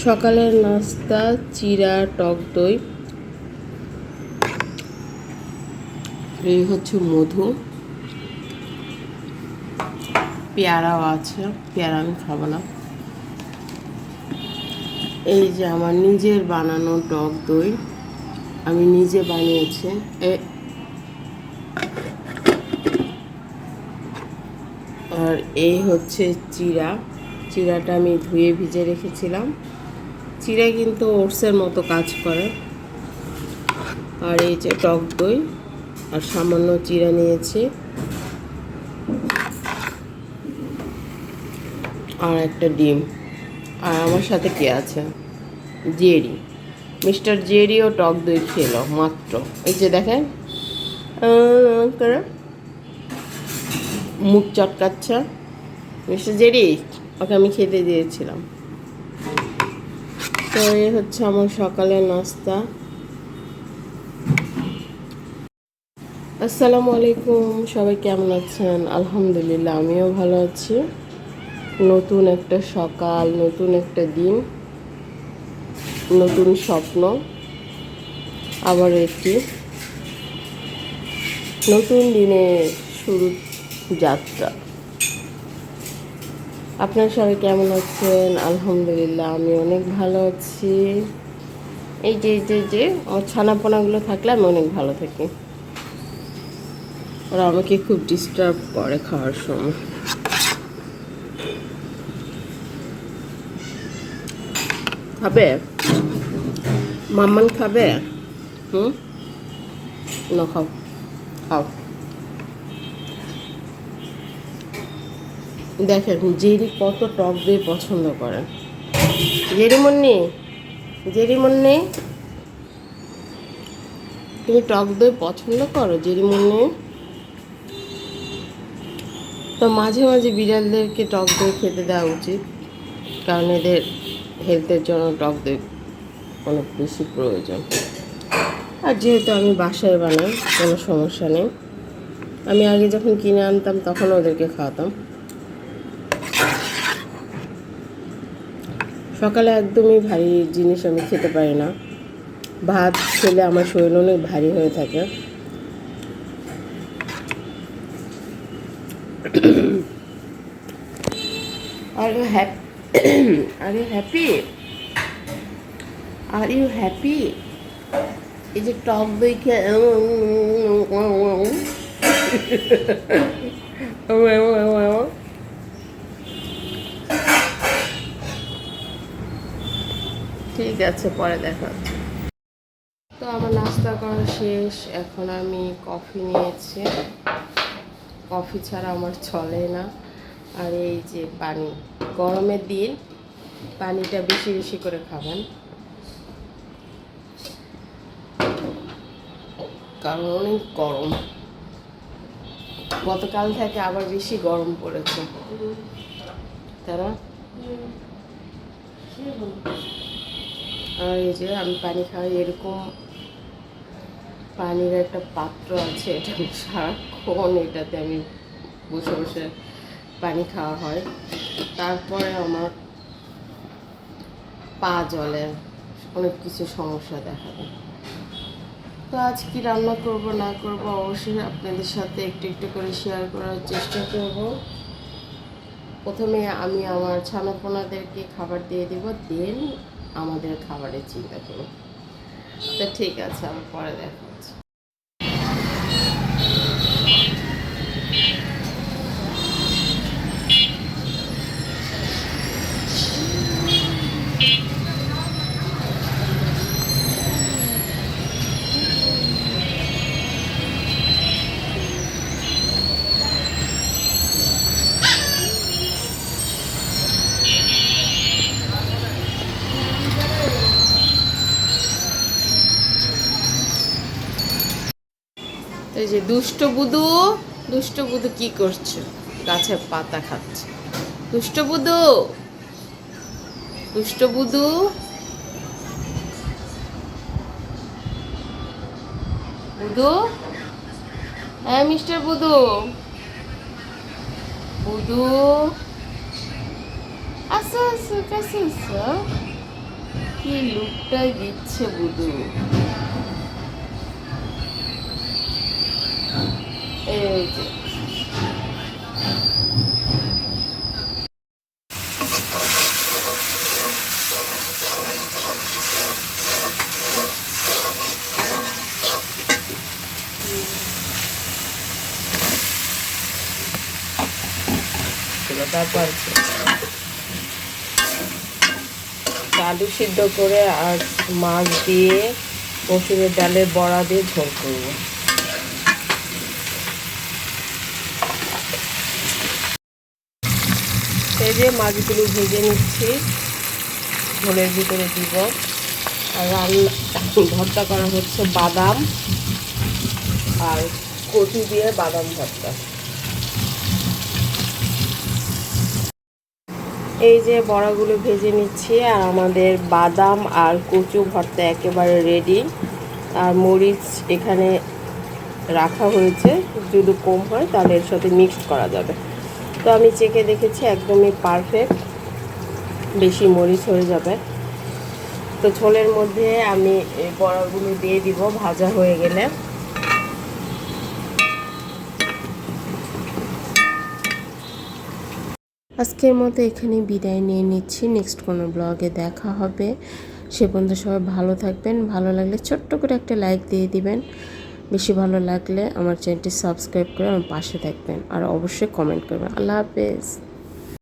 সকালের নাস্তা চিড়া টক দই, এই হচ্ছে মধু, পেয়ারাও আছে, পেয়ারা আমি খাবো না। এই যে আমার নিজের বানানো টক দই, আমি নিজে বানিয়েছি। আর এই হচ্ছে চিড়া, চিড়াটা আমি ধুয়ে ভিজে রেখেছিলাম। চিড়া কিন্তু ওটসের মতো কাজ করে। আর এই যে টক দই আর সামান্য চিড়া নিয়েছি, আর একটা ডিম। আর আমার সাথে কে আছে? জেরি, মিস্টার জেরিও টক দই খেলো মাত্র। এই যে দেখেন করে মুখ চটকাচ্ছে। মিস্টার জেরি, ওকে আমি খেতে দিয়েছিলাম। তো এই হচ্ছে আমার সকালের নাস্তা। আসসালামু আলাইকুম, সবাই কেমন আছেন? আলহামদুলিল্লাহ, আমিও ভালো আছি। নতুন একটা সকাল, নতুন একটা দিন, নতুন স্বপ্ন, আবার একটি নতুন দিনের শুরু যাত্রা। আপনারা সবাই কেমন আছেন? আলহামদুলিল্লাহ, আমি অনেক ভালো আছি। এই যে আমার ছানাপোনাগুলো থাকলে আমি অনেক ভালো থাকি। ওরা আমাকে খুব ডিস্টার্ব করে খাওয়ার সময়। খাবে? মাম্মান খাবে? না, খাও খাও। দেখেন জেরি কত টক দই পছন্দ করে। জেরিমন্নি, তুমি টক দই পছন্দ করো জেরিমন্নি? তো মাঝে মাঝে বিড়ালদেরকে টক দই খেতে দেওয়া উচিত, কারণ এদের হেলথের জন্য টক দই অনেক বেশি প্রয়োজন। আর যেহেতু আমি বাসায় বানাই, কোনো সমস্যা নেই। আমি আগে যখন কিনে আনতাম তখন ওদেরকে খাওয়াতাম। সকালে একদমই ভারী জিনিস আমি খেতে পারি না। ভাত খেলে আমার শরীর অনেক ভারী হয়ে থাকে। Are you happy? Are you happy? Are you happy? এই যে টক দই খেয়ে ঠিক আছে, পরে দেখা। তো আমার নাস্তা করা শেষ, এখন আমি কফি নিয়েছি। কফি ছাড়া আমার চলে না। আর এই যে পানি, গরমের দিন পানিটা বেশি বেশি করে খাবেন, কারণ অনেক গরম। গতকাল থেকে আবার বেশি গরম পড়েছে তারা। আর এই যে আমি পানি খাই, এরকম পানির একটা পাত্র আছে, এটা সারাক্ষণ এটাতে আমি বসে বসে পানি খাওয়া হয়। তারপরে আমার পা জ্বলে, অনেক কিছু সমস্যা দেখা দেয়। তো আজ কি রান্না করব না করব অবশ্যই আপনাদের সাথে একটু একটু করে শেয়ার করার চেষ্টা করব। প্রথমে আমি আমার ছানাপোনাদেরকে খাবার দিয়ে দেব, দেন আমাদের খাবারের চিন্তা করব। তো ঠিক আছে, আমি পরে দেখা হচ্ছে। এই যে দুষ্ট বুদু কি করছে? গাছের পাতা খাচ্ছে। দুষ্ট বুদু, বুদু, হ্যাঁ মিস্টার বুদু, আসো কাছে আসো। কি লুকটাই দিচ্ছে বুধু। এই যে তারপর আলু সিদ্ধ করে আর মাছ দিয়ে মসুরের ডালের বড়া দিয়ে ঝোল করবো। এই যে মাছগুলো ভেজে নিচ্ছি, ঝোলের ভিতরে দিব। আর রান্না ভর্তা করা হচ্ছে বাদাম আর কচু দিয়ে বাদাম ভর্তা। এই যে বড়াগুলো ভেজে নিচ্ছি আর আমাদের বাদাম আর কচু ভর্তা একেবারে রেডি। আর মরিচ এখানে রাখা হয়েছে, যদি কম হয় তাহলে এর সাথে মিক্সড করা যাবে। তো আমি চেখে দেখেছি একদমই পারফেক্ট, বেশি মরিচ হয়ে যাবে। তো ঝোলের মধ্যে আমি এই বড়াগুলো দিয়ে দিব ভাজা হয়ে গেলে। আজকের মতো এখানে বিদায় নিয়ে নিচ্ছি, নেক্সট কোনো ব্লগে দেখা হবে। সে পর্যন্ত সবাই ভালো থাকবেন। ভালো লাগলে ছোট্ট করে একটা লাইক দিয়ে দিবেন, বেশি ভালো লাগলে আমার চ্যানেলটি সাবস্ক্রাইব করে আমার পাশে থাকবেন আর অবশ্যই কমেন্ট করবেন। আল্লাহ হাফেজ।